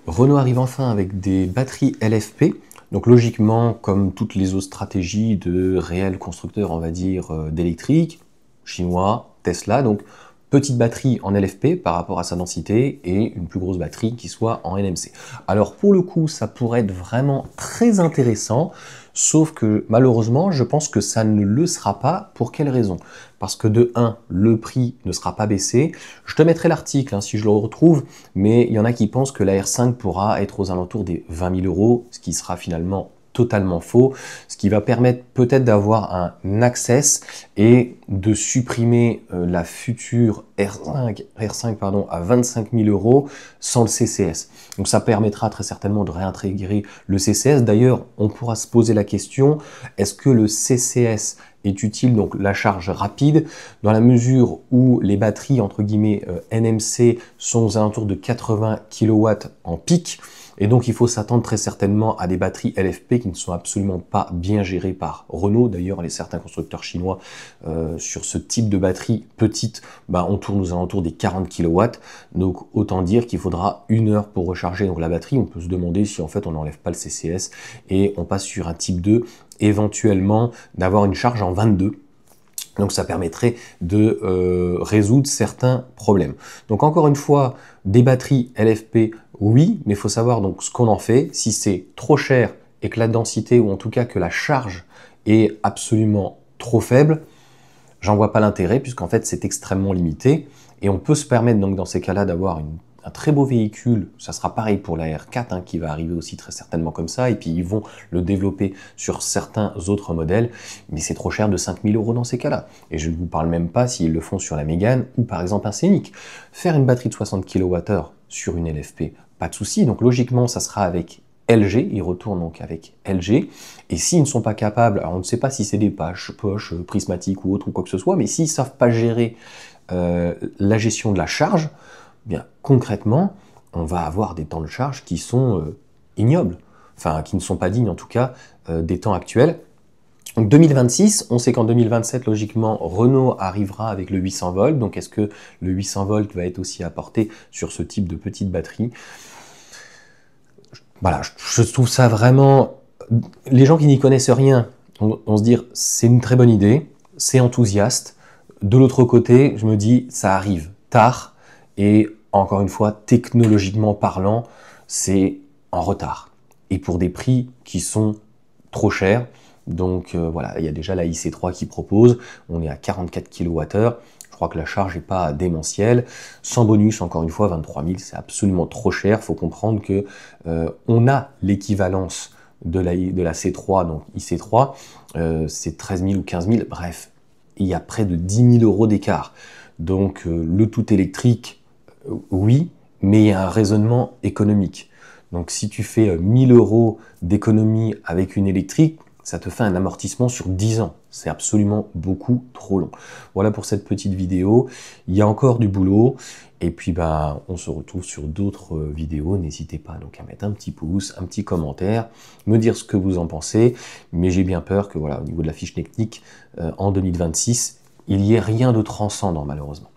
Renault arrive enfin avec des batteries LFP. Donc logiquement, comme toutes les autres stratégies de réels constructeurs, on va dire, d'électrique, chinois, Tesla, donc petite batterie en LFP par rapport à sa densité et une plus grosse batterie qui soit en NMC. Alors pour le coup, ça pourrait être vraiment très intéressant, sauf que malheureusement, je pense que ça ne le sera pas. Pour quelle raison? Parce que de 1, le prix ne sera pas baissé. Je te mettrai l'article si je le retrouve, mais il y en a qui pensent que la R5 pourra être aux alentours des 20 000 €, ce qui sera finalement totalement faux, ce qui va permettre peut-être d'avoir un access et de supprimer la future R5 à 25 000 € sans le CCS. Donc ça permettra très certainement de réintégrer le CCS. D'ailleurs, on pourra se poser la question, est-ce que le CCS est utile, donc la charge rapide, dans la mesure où les batteries entre guillemets NMC sont aux alentours de 80 kW en pic, et donc il faut s'attendre très certainement à des batteries LFP qui ne sont absolument pas bien gérées par Renault. D'ailleurs, certains constructeurs chinois sur ce type de batterie petite, on tourne aux alentours des 40 kW. Donc autant dire qu'il faudra 1 heure pour recharger donc la batterie. On peut se demander si en fait on n'enlève pas le CCS et on passe sur un type 2, éventuellement d'avoir une charge en 22. Donc ça permettrait de résoudre certains problèmes. Donc encore une fois, des batteries LFP, oui, mais il faut savoir donc ce qu'on en fait. Si c'est trop cher et que la densité, ou en tout cas que la charge est absolument trop faible, j'en vois pas l'intérêt, puisqu'en fait c'est extrêmement limité. Et on peut se permettre donc dans ces cas-là d'avoir un très beau véhicule. Ça sera pareil pour la R4 qui va arriver aussi très certainement comme ça, et puis ils vont le développer sur certains autres modèles, mais c'est trop cher de 5 000 € dans ces cas-là. Et je ne vous parle même pas s'ils le font sur la Mégane ou par exemple un Scénic. Faire une batterie de 60 kWh sur une LFP, pas de souci. Donc logiquement, ça sera avec LG, ils retournent donc avec LG, et s'ils ne sont pas capables, alors on ne sait pas si c'est des poches prismatiques ou autre ou quoi que ce soit, mais s'ils ne savent pas gérer la gestion de la charge, bien concrètement, on va avoir des temps de charge qui sont ignobles, enfin qui ne sont pas dignes en tout cas des temps actuels. Donc 2026, on sait qu'en 2027, logiquement, Renault arrivera avec le 800 volts. Donc est-ce que le 800 volts va être aussi apporté sur ce type de petite batterie? Voilà, je trouve ça vraiment... Les gens qui n'y connaissent rien vont se dire c'est une très bonne idée, c'est enthousiaste. De l'autre côté, je me dis ça arrive tard et encore une fois, technologiquement parlant, c'est en retard. Et pour des prix qui sont trop chers. Donc voilà, il y a déjà la IC3 qui propose, on est à 44 kWh. Je crois que la charge n'est pas démentielle. Sans bonus, encore une fois, 23 000, c'est absolument trop cher. Il faut comprendre que on a l'équivalence de la C3, donc IC3, c'est 13 000 ou 15 000, bref, il y a près de 10 000 € d'écart. Donc le tout électrique, oui, mais il y a un raisonnement économique. Donc si tu fais 1 000 € d'économie avec une électrique, ça te fait un amortissement sur 10 ans. C'est absolument beaucoup trop long. Voilà pour cette petite vidéo. Il y a encore du boulot. Et puis on se retrouve sur d'autres vidéos. N'hésitez pas donc à mettre un petit pouce, un petit commentaire, me dire ce que vous en pensez. Mais j'ai bien peur que voilà, au niveau de la fiche technique, en 2026, il n'y ait rien de transcendant malheureusement.